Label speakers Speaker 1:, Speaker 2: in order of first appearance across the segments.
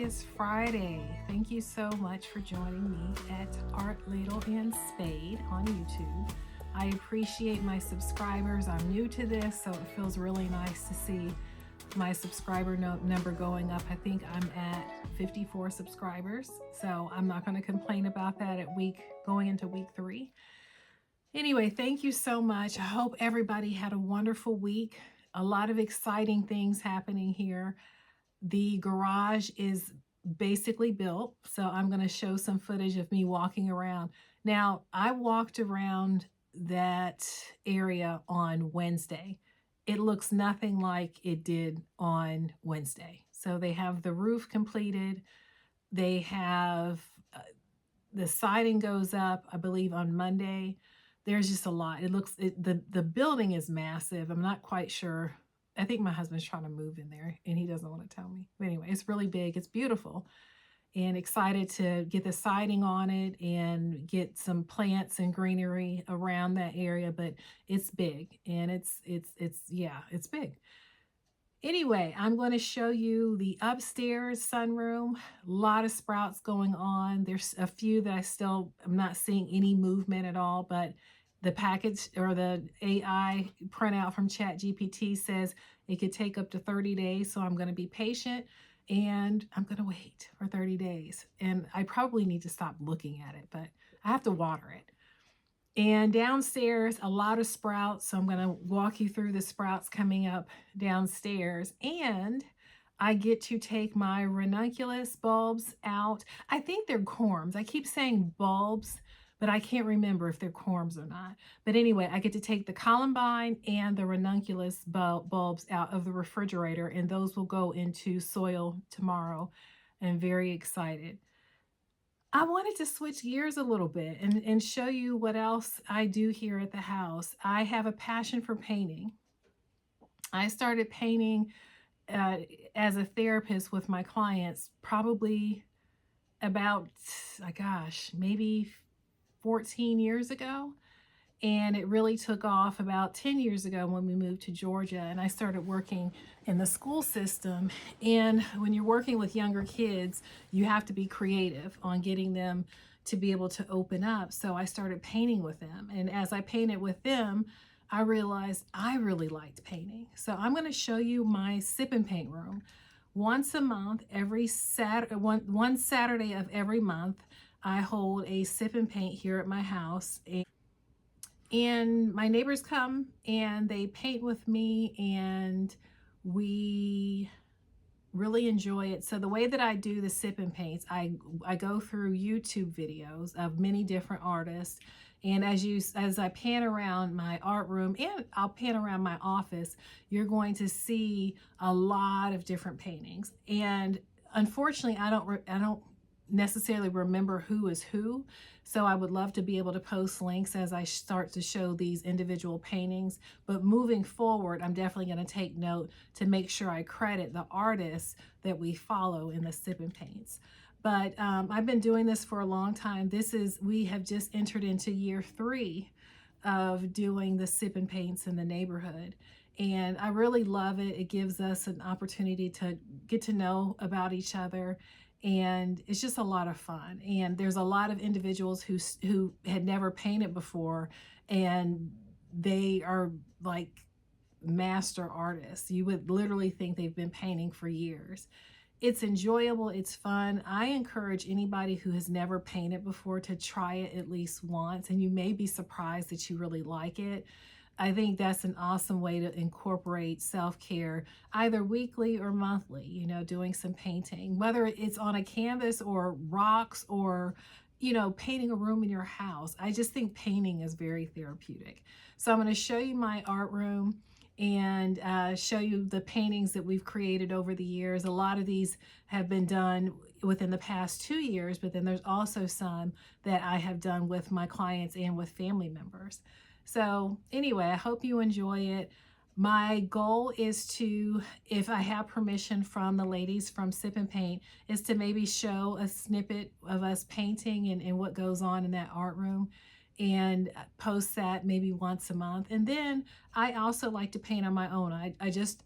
Speaker 1: is Friday. Thank you so much for joining me at Art, Ladle, and Spade on YouTube. I appreciate my subscribers. I'm new to this, so it feels really nice to see my subscriber number going up. I think I'm at 54 subscribers, so I'm not going to complain about that at going into week 3. Anyway, thank you so much. I hope everybody had a wonderful week. A lot of exciting things happening here. The garage is basically built, so I'm going to show some footage of me walking around. Now, I walked around that area on Wednesday. It looks nothing like it did on Wednesday. So they have the roof completed. They have the siding goes up, I believe, on Monday. There's just a lot. The building is massive. I'm not quite sure. I think my husband's trying to move in there and he doesn't want to tell me. But anyway, it's really big. It's beautiful. And excited to get the siding on it and get some plants and greenery around that area. But it's big and it's big. Anyway, I'm going to show you the upstairs sunroom. A lot of sprouts going on. There's a few that I'm not seeing any movement at all, but the package or the AI printout from ChatGPT says it could take up to 30 days. So I'm going to be patient and I'm going to wait for 30 days. And I probably need to stop looking at it, but I have to water it. And downstairs, a lot of sprouts. So I'm going to walk you through the sprouts coming up downstairs. And I get to take my ranunculus bulbs out. I think they're corms. I keep saying bulbs, but I can't remember if they're corms or not. But anyway, I get to take the columbine and the ranunculus bulbs out of the refrigerator, and those will go into soil tomorrow. I'm very excited. I wanted to switch gears a little bit and show you what else I do here at the house. I have a passion for painting. I started painting as a therapist with my clients probably about, maybe 14 years ago. And it really took off about 10 years ago when we moved to Georgia and I started working in the school system. And when you're working with younger kids, you have to be creative on getting them to be able to open up. So I started painting with them. And as I painted with them, I realized I really liked painting. So I'm going to show you my sip and paint room. Once a month, one Saturday of every month, I hold a sip and paint here at my house. And my neighbors come and they paint with me and we really enjoy it. So the way that I do the sip and paints, I go through YouTube videos of many different artists. And as I pan around my art room and I'll pan around my office, you're going to see a lot of different paintings. And unfortunately, I don't necessarily remember who is who. So I would love to be able to post links as I start to show these individual paintings. But moving forward, I'm definitely going to take note to make sure I credit the artists that we follow in the sip and paints. But I've been doing this for a long time. We have just entered into year 3 of doing the sip and paints in the neighborhood. And I really love it. It gives us an opportunity to get to know about each other. And it's just a lot of fun. And there's a lot of individuals who had never painted before, and they are like master artists. You would literally think they've been painting for years. It's enjoyable. It's fun. I encourage anybody who has never painted before to try it at least once, and you may be surprised that you really like it. I think that's an awesome way to incorporate self-care either weekly or monthly, doing some painting, whether it's on a canvas or rocks or, painting a room in your house. I just think painting is very therapeutic. So I'm going to show you my art room and show you the paintings that we've created over the years. A lot of these have been done within the past 2 years, but then there's also some that I have done with my clients and with family members. So anyway, I hope you enjoy it. My goal is to, if I have permission from the ladies from Sip and Paint, is to maybe show a snippet of us painting and what goes on in that art room and post that maybe once a month. And then I also like to paint on my own.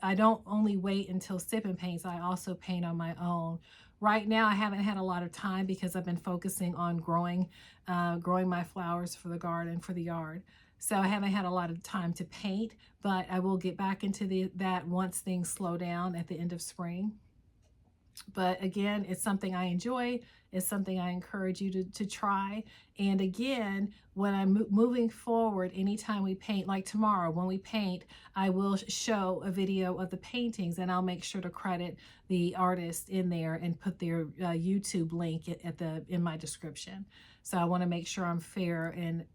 Speaker 1: I don't only wait until Sip and Paints. I also paint on my own Right now, I haven't had a lot of time because I've been focusing on growing my flowers for the garden, for the yard. So I haven't had a lot of time to paint, but I will get back into that once things slow down at the end of spring. But again, it's something I enjoy. It's something I encourage you to try. And again, when I'm moving forward, anytime we paint, like tomorrow when we paint, I will show a video of the paintings, and I'll make sure to credit the artist in there and put their YouTube link in my description. So I want to make sure I'm fair, and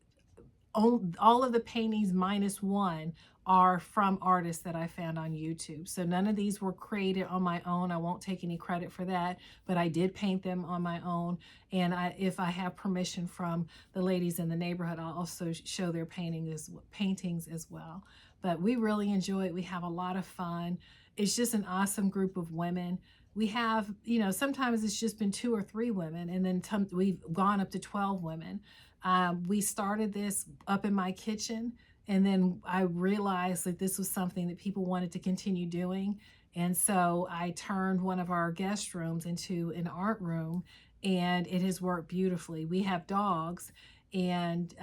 Speaker 1: all of the paintings minus one are from artists that I found on YouTube. So none of these were created on my own. I won't take any credit for that, but I did paint them on my own. And if I have permission from the ladies in the neighborhood, I'll also show their paintings as well. But we really enjoy it. We have a lot of fun. It's just an awesome group of women. We have, sometimes it's just been 2 or 3 women, and then we've gone up to 12 women. We started this up in my kitchen, and then I realized that this was something that people wanted to continue doing. And so I turned one of our guest rooms into an art room, and it has worked beautifully. We have dogs, and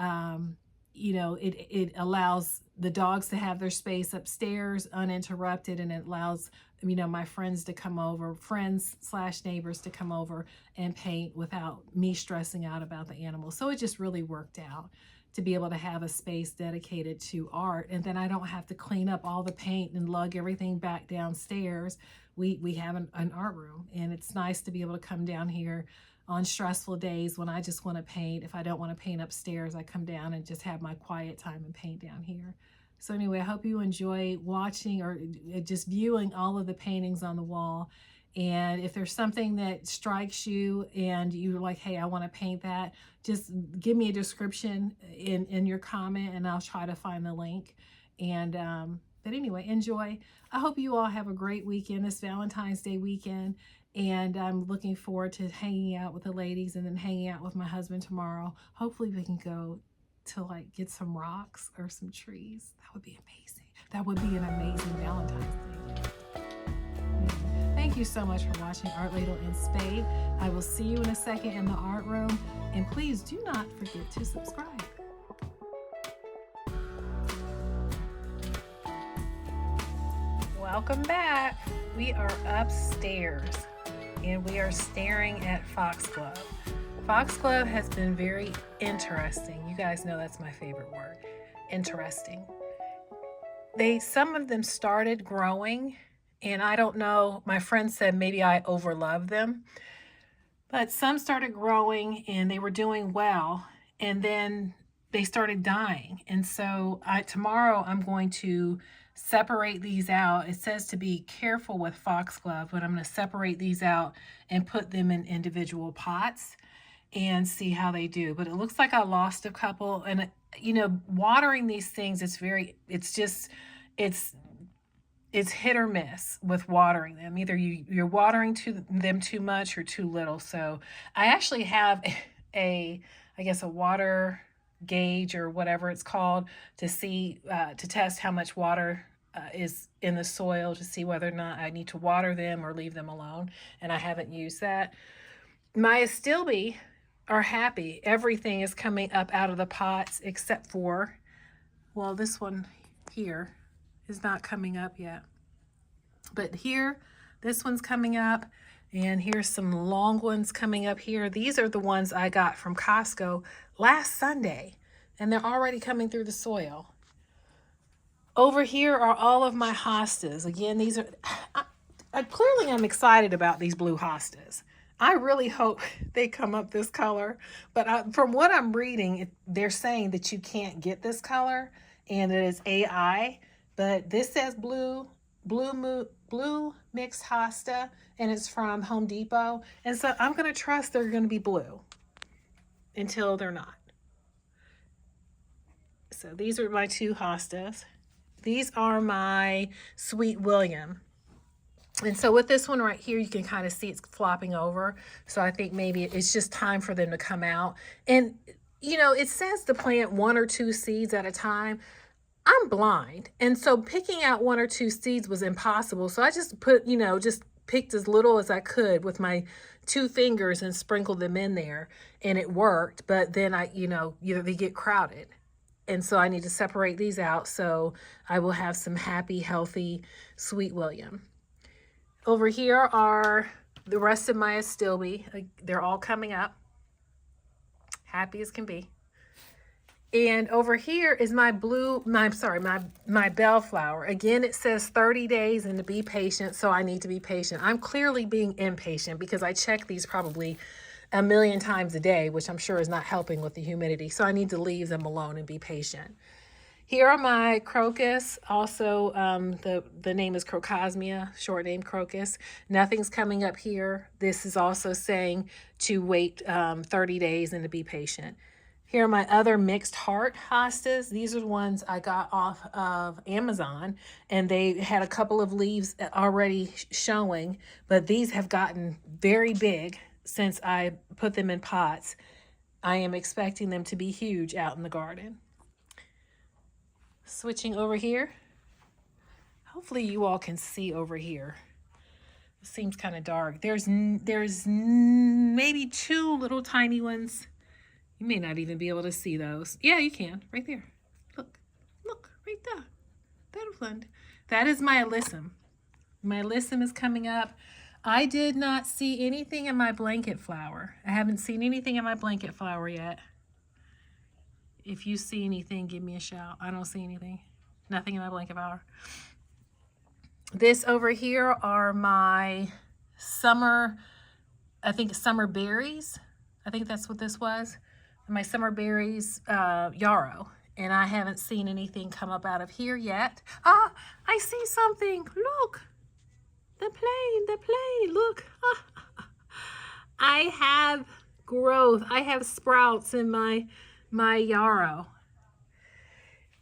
Speaker 1: it allows the dogs to have their space upstairs uninterrupted, and it allows my friends to come over, friends/neighbors to come over and paint without me stressing out about the animals. So it just really worked out to be able to have a space dedicated to art, and then I don't have to clean up all the paint and lug everything back downstairs. We have an art room, and it's nice to be able to come down here on stressful days when I just want to paint. If I don't want to paint upstairs, I come down and just have my quiet time and paint down here. So anyway, I hope you enjoy watching or just viewing all of the paintings on the wall. And if there's something that strikes you and you're like, hey, I want to paint that, just give me a description in your comment, and I'll try to find the link. And but anyway, enjoy. I hope you all have a great weekend, this Valentine's Day weekend. And I'm looking forward to hanging out with the ladies and then hanging out with my husband tomorrow. Hopefully we can go to get some rocks or some trees. That would be amazing. That would be an amazing Valentine's Day. Thank you so much for watching Art Ladle and Spade. I will see you in a second in the art room. And please do not forget to subscribe. Welcome back. We are upstairs and we are staring at foxglove. Foxglove has been very interesting. You guys know that's my favorite word, interesting. Some of them started growing, and I don't know, my friend said maybe I overloved them, but some started growing and they were doing well, and then they started dying. And so tomorrow I'm going to separate these out. It says to be careful with foxglove, but I'm going to separate these out and put them in individual pots and see how they do. But it looks like I lost a couple, and watering these things, it's hit or miss with watering them. Either you're watering them too much or too little. So I actually have I guess a water gauge or whatever it's called to see, to test how much water is in the soil, to see whether or not I need to water them or leave them alone. And I haven't used that. My astilbe are happy. Everything is coming up out of the pots except for, well, this one here is not coming up yet. But here, this one's coming up, and here's some long ones coming up here. These are the ones I got from Costco last Sunday, and they're already coming through the soil. Over here are all of my hostas. Again, these are, clearly I'm excited about these blue hostas. I really hope they come up this color, but from what I'm reading, they're saying that you can't get this color, and it is AI, but this says blue mixed hosta, and it's from Home Depot. And so I'm going to trust they're going to be blue until they're not. So these are my 2 hostas. These are my Sweet William. And so with this one right here, you can kind of see it's flopping over. So I think maybe it's just time for them to come out. And, it says to plant 1 or 2 seeds at a time. I'm blind. And so picking out 1 or 2 seeds was impossible. So I just put, just picked as little as I could with my 2 fingers and sprinkled them in there, and it worked. But then they get crowded. And so I need to separate these out so I will have some happy, healthy Sweet William. Over here are the rest of my Astilbe. They're all coming up. Happy as can be. And over here is my bellflower. Again, it says 30 days and to be patient, so I need to be patient. I'm clearly being impatient because I check these probably a million times a day, which I'm sure is not helping with the humidity. So I need to leave them alone and be patient. Here are my crocus. Also, the name is Crocosmia, short name crocus. Nothing's coming up here. This is also saying to wait 30 days and to be patient. Here are my other mixed heart hostas. These are the ones I got off of Amazon, and they had a couple of leaves already showing, but these have gotten very big since I put them in pots. I am expecting them to be huge out in the garden. Switching over here. Hopefully you all can see over here. It seems kind of dark. There's maybe 2 little tiny ones. You may not even be able to see those. Yeah, you can. Right there. Look, right there. That one. That is my alyssum. My alyssum is coming up. I did not see anything in my blanket flower. I haven't seen anything in my blanket flower yet. If you see anything, give me a shout. I don't see anything. Nothing in my blanket flower. This over here are my summer, I think summer berries. I think that's what this was. My summer berries yarrow. And I haven't seen anything come up out of here yet. Ah, I see something. Look. The plane, look. I have growth. I have sprouts in my yarrow.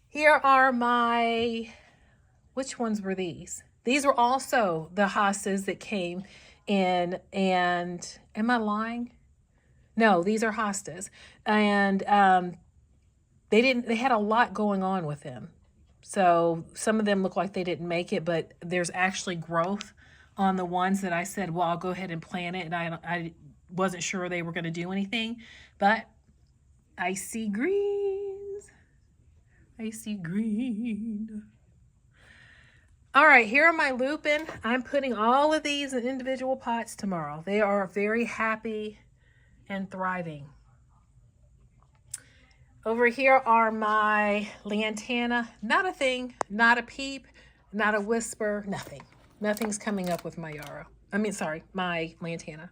Speaker 1: Here are my, which ones were these? These were also the hostas that came in, and am I lying? No, these are hostas. And they had a lot going on with them. So some of them look like they didn't make it, but there's actually growth on the ones that I said, well, I'll go ahead and plant it. And I wasn't sure they were going to do anything, but I see greens. I see green. All right, here are my lupin. I'm putting all of these in individual pots tomorrow. They are very happy and thriving. Over here are my lantana. Not a thing, not a peep, not a whisper, nothing. Nothing's coming up with my yarrow. My lantana.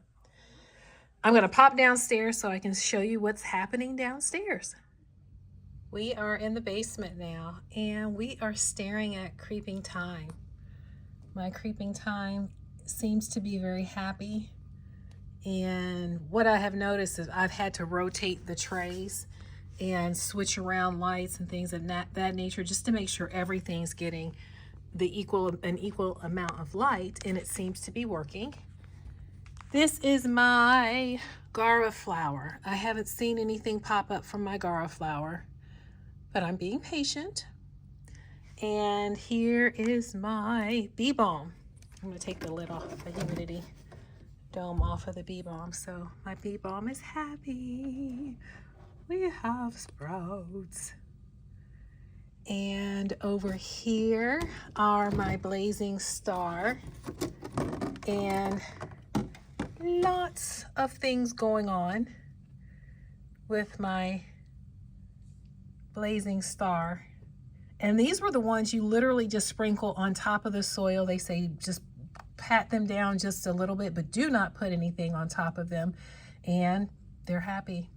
Speaker 1: I'm going to pop downstairs so I can show you what's happening downstairs. We are in the basement now, and we are staring at creeping thyme. My creeping thyme seems to be very happy. And what I have noticed is I've had to rotate the trays and switch around lights and things of that nature just to make sure everything's getting an equal amount of light, and it seems to be working. This is my Gara flower. I haven't seen anything pop up from my Gara flower, but I'm being patient. And here is my bee balm. I'm going to take the lid off of the humidity dome off of the bee balm. So my bee balm is happy. We have sprouts. And over here are my blazing star. And lots of things going on with my blazing star. And these were the ones you literally just sprinkle on top of the soil. They say just pat them down just a little bit, but do not put anything on top of them. And they're happy.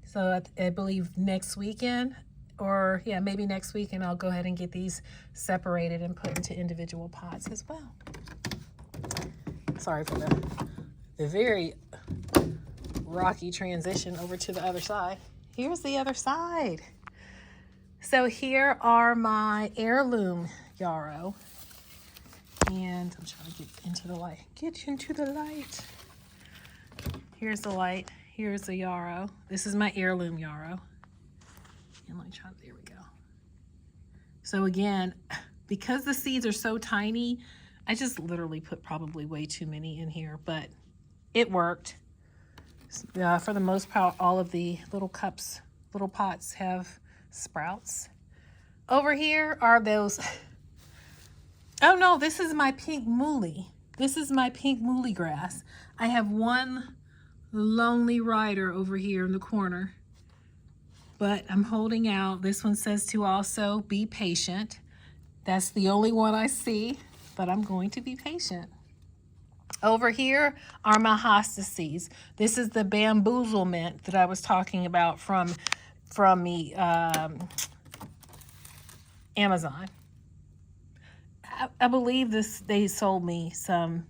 Speaker 1: So I believe next weekend, or yeah, maybe next weekend, I'll go ahead and get these separated and put into individual pots as well. Sorry for the very rocky transition over to the other side. Here's the other side. So here are my heirloom yarrow. And I'm trying to get into the light. Get into the light. Here's the light. Here's the yarrow. This is my heirloom yarrow. And let me try, there we go. So again, because the seeds are so tiny, I just literally put probably way too many in here, but it worked. For the most part, all of the little cups, little pots have sprouts. Over here are those, oh no, this is my pink mooly. This is my pink mooly grass. I have one lonely rider over here in the corner, but I'm holding out. This one says to also be patient. That's the only one I see, but I'm going to be patient. Over here are my hosta seeds. This is the bamboozlement that I was talking about from the Amazon. I believe they sold me some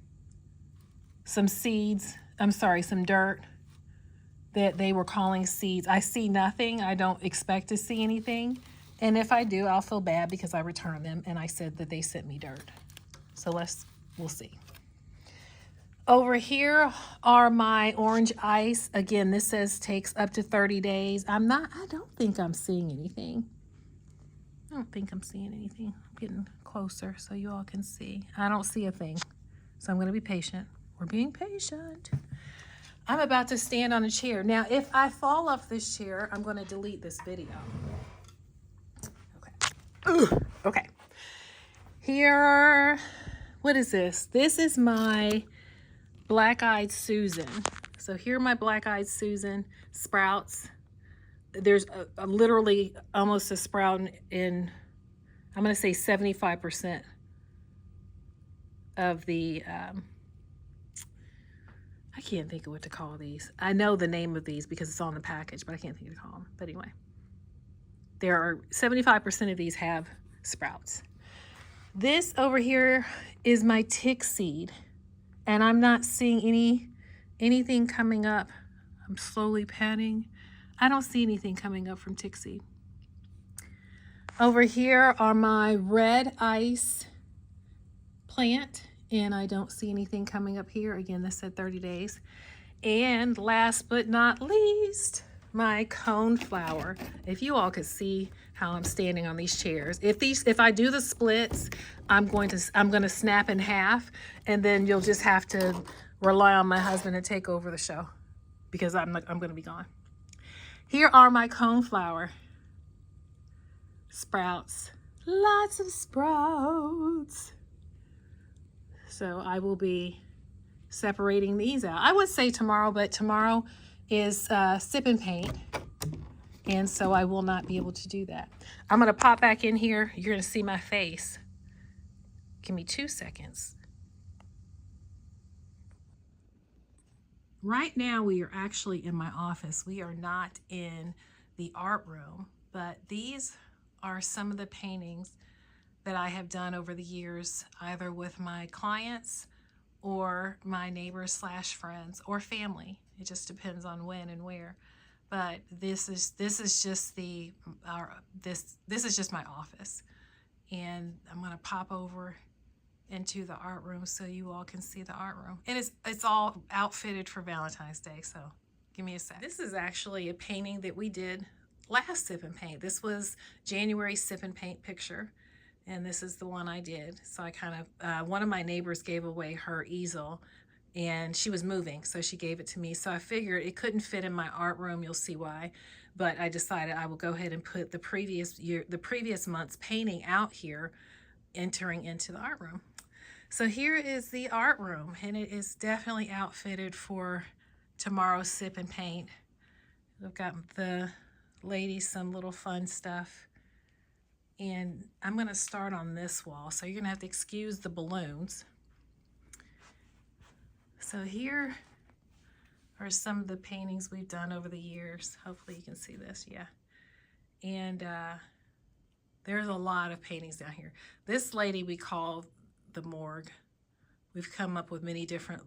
Speaker 1: seeds. I'm sorry, some dirt that they were calling seeds. I see nothing. I don't expect to see anything. And if I do, I'll feel bad because I returned them and I said that they sent me dirt. So we'll see. Over here are my orange ice. Again, this says takes up to 30 days. I don't think I'm seeing anything. I don't think I'm seeing anything. I'm getting closer so you all can see. I don't see a thing. So I'm going to be patient. We're being patient. I'm about to stand on a chair. Now, if I fall off this chair, I'm going to delete this video. Okay. Okay. Here, what is this? This is my black-eyed Susan. So here are my black-eyed Susan sprouts. There's a literally almost a sprout in, I'm going to say 75% of the, I can't think of what to call these. I know the name of these because it's on the package, but I can't think of what to call them. But anyway, there are 75% of these have sprouts. This over here is my tick seed, and I'm not seeing anything coming up. I'm slowly panning. I don't see anything coming up from tick seed. Over here are my red ice plant, and I don't see anything coming up here. Again, this said 30 days. And last but not least, my cone flower. If you all could see how I'm standing on these chairs. If I do the splits, I'm going to snap in half, and then you'll just have to rely on my husband to take over the show because I'm going to be gone. Here are my cone flower sprouts. Lots of sprouts. So I will be separating these out. I would say tomorrow, but tomorrow is sip and paint, and so I will not be able to do that. I'm going to pop back in here. You're going to see my face. Give me 2 seconds. Right now we are actually in my office. We are not in the art room, but these are some of the paintings that I have done over the years, either with my clients or my neighbors / friends or family. It just depends on when and where. But this is just this is just my office, and I'm gonna pop over into the art room so you all can see the art room. And it's all outfitted for Valentine's Day. So give me a sec. This is actually a painting that we did last Sip and Paint. This was January Sip and Paint picture. And this is the one I did. So I kind of, one of my neighbors gave away her easel and she was moving, so she gave it to me. So I figured it couldn't fit in my art room. You'll see why. But I decided I will go ahead and put the previous month's painting out here, entering into the art room. So here is the art room, and it is definitely outfitted for tomorrow's Sip and Paint. We've got the ladies some little fun stuff. And I'm going to start on this wall, so you're going to have to excuse the balloons. So here are some of the paintings we've done over the years. Hopefully you can see this, yeah. And there's a lot of paintings down here. This lady we call the morgue. We've come up with many different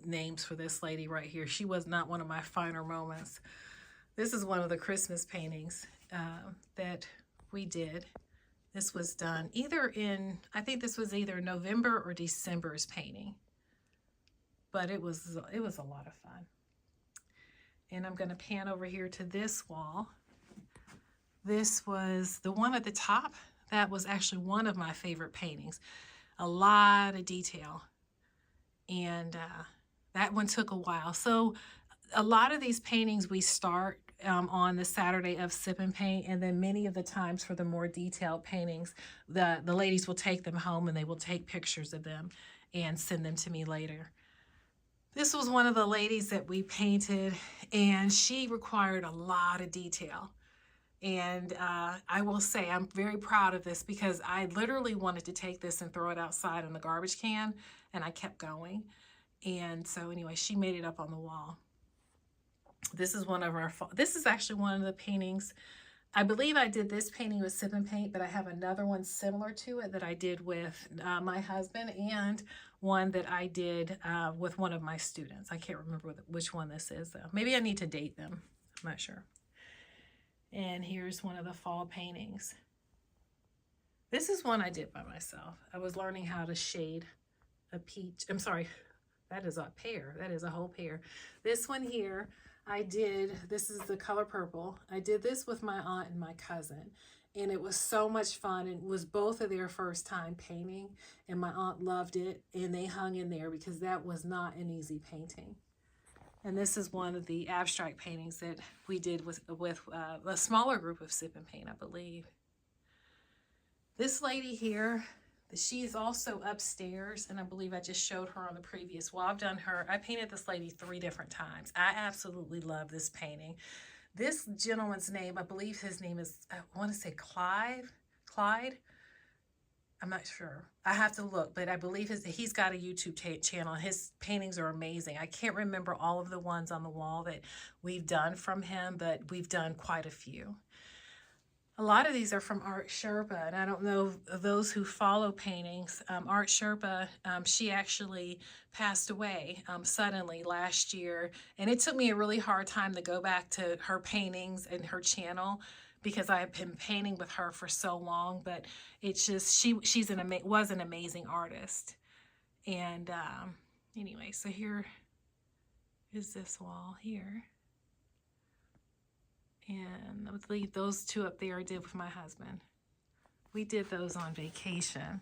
Speaker 1: names for this lady right here. She was not one of my finer moments. This is one of the Christmas paintings that we did. This was done either in, I think this was either November or December's painting. But it was a lot of fun. And I'm going to pan over here to this wall. This was the one at the top. That was actually one of my favorite paintings. a lot of detail. And that one took a while. So a lot of these paintings we start on the Saturday of Sip and Paint, and then many of the times for the more detailed paintings, the ladies will take them home and they will take pictures of them and send them to me later. This was one of the ladies that we painted, and she required a lot of detail. And I will say I'm very proud of this because I literally wanted to take this and throw it outside in the garbage can, and I kept going. And so anyway, she made it up on the wall. This is one of our, this is actually one of the paintings. I believe I did this painting with Sip and Paint, but I have another one similar to it that I did with my husband, and one that I did with one of my students. I can't remember which one this is though. Maybe I need to date them. I'm not sure. And here's one of the fall paintings. This is one I did by myself. I was learning how to shade a peach. I'm sorry, that is a pear. That is a whole pear. This one here, I did, this is the color purple. I did this with my aunt and my cousin, and it was so much fun. It was both of their first time painting, and my aunt loved it, and they hung in there because that was not an easy painting. And this is one of the abstract paintings that we did with a smaller group of Sip and Paint, I believe. This lady here, she is also upstairs, and I believe I just showed her on the previous wall. I've done her, I painted this lady 3 different times. I absolutely love this painting. This gentleman's name, I believe his name is, I want to say Clyde. I'm not sure. I have to look, but I believe he's got a YouTube channel. His paintings are amazing. I can't remember all of the ones on the wall that we've done from him, but we've done quite a few. A lot of these are from Art Sherpa, and I don't know those who follow paintings. Art Sherpa, she actually passed away suddenly last year, and it took me a really hard time to go back to her paintings and her channel, because I have been painting with her for so long. But it's just, was an amazing artist. And anyway, so here is this wall here. And I believe those 2 up there I did with my husband. We did those on vacation.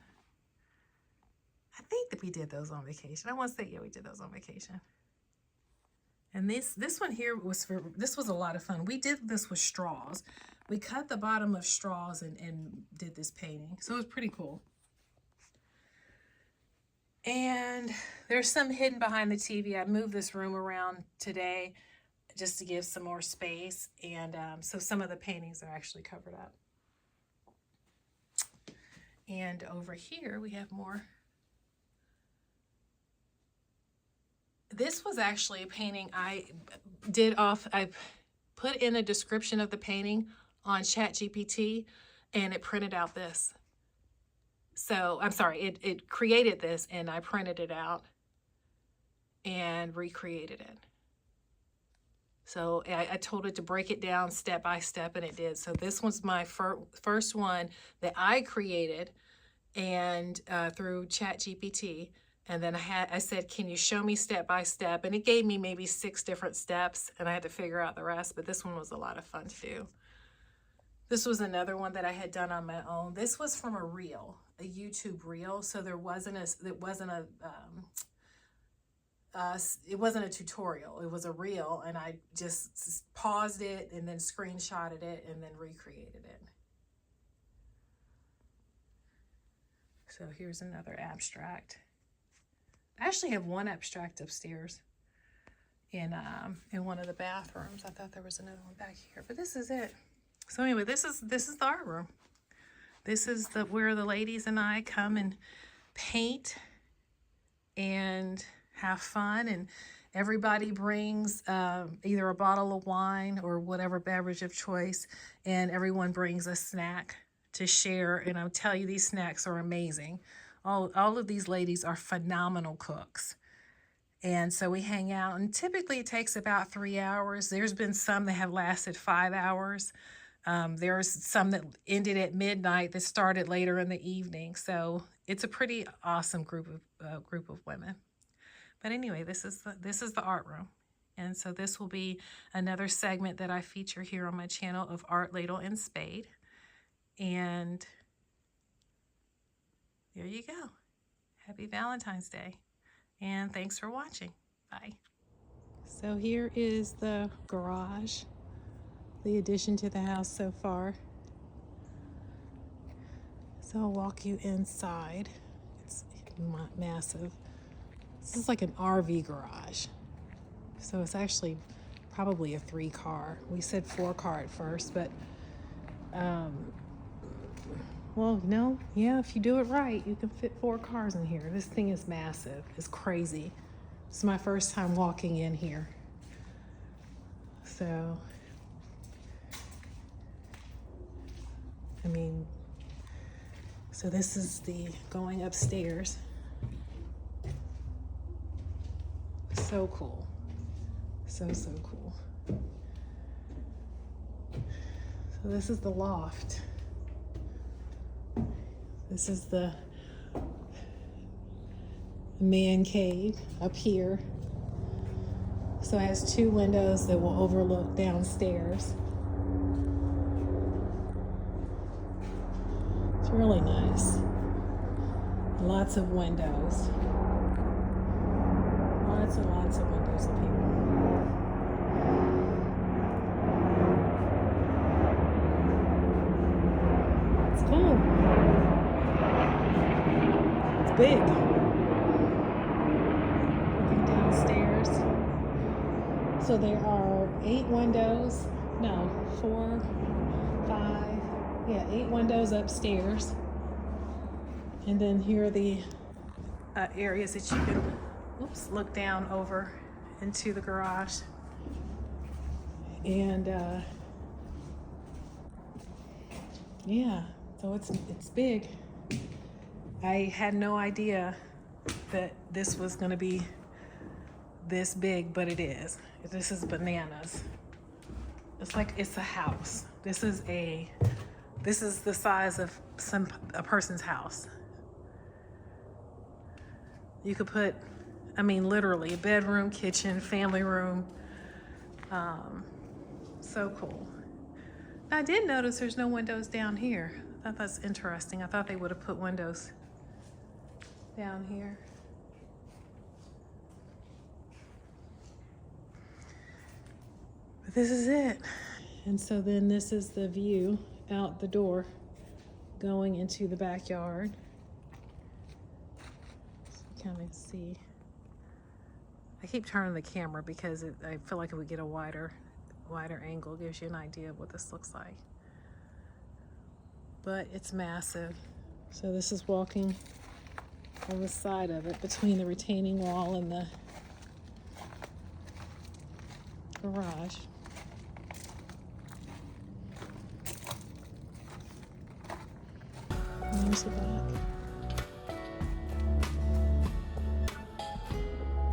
Speaker 1: I think that we did those on vacation. I want to say, yeah, we did those on vacation. And this one here this was a lot of fun. We did this with straws. We cut the bottom of straws and did this painting. So it was pretty cool. And there's some hidden behind the TV. I moved this room around today just to give some more space. And so some of the paintings are actually covered up. And over here we have more. This was actually a painting I put in a description of the painting on ChatGPT, and it printed out this. So, I'm sorry, it created this, and I printed it out and recreated it. So I told it to break it down step by step, and it did. So this was my first one that I created and through ChatGPT. And then I said, can you show me step by step? And it gave me maybe 6 different steps, and I had to figure out the rest, but this one was a lot of fun to do. This was another one that I had done on my own. This was from a reel, a YouTube reel. So it wasn't a tutorial. It was a reel, and I just paused it and then screenshotted it and then recreated it. So here's another abstract. I actually have one abstract upstairs in one of the bathrooms. I thought there was another one back here, but this is it. So anyway, this is the art room. This is where the ladies and I come and paint and have fun, and everybody brings either a bottle of wine or whatever beverage of choice, and everyone brings a snack to share. And I'll tell you, these snacks are amazing. All of these ladies are phenomenal cooks. And so we hang out, and typically it takes about 3 hours. There's been some that have lasted 5 hours. There's some that ended at midnight that started later in the evening. So it's a pretty awesome group of women. But anyway, this is the art room. And so this will be another segment that I feature here on my channel of Art, Ladle, and Spade. And there you go. Happy Valentine's Day. And thanks for watching. Bye. So here is the garage, the addition to the house so far. So I'll walk you inside. It's massive. This is like an RV garage. So it's actually probably a 3-car. We said 4-car at first, but well, no, yeah, if you do it right, you can fit 4 cars in here. This thing is massive. It's crazy. This is my first time walking in here. So, I mean, so this is the going upstairs. So cool. So cool. So this is the loft. This is the man cave up here. So it has 2 windows that will overlook downstairs. It's really nice. Lots of windows. Lots and lots of windows up here. It's cool. It's big. Looking downstairs. So there are 8 windows. No, 4, 5. Yeah, 8 windows upstairs. And then here are the areas that you can look down over into the garage. And yeah, so it's big. I had no idea that this was going to be this big, but it is. This is bananas. It's like it's a house. This is the size of a person's house. You could put, I mean, literally a bedroom, kitchen, family room. So cool. I did notice there's no windows down here. I thought that's interesting. I thought they would have put windows down here. But this is it. And so then this is the view out the door going into the backyard. So you kind of see. I keep turning the camera because I feel like if we get a wider angle, it gives you an idea of what this looks like. But it's massive. So this is walking on the side of it between the retaining wall and the garage. And there's the back.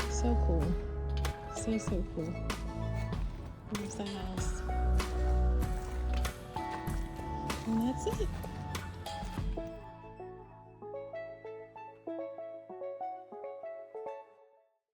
Speaker 1: So cool. So cool. Here's the house. And that's it.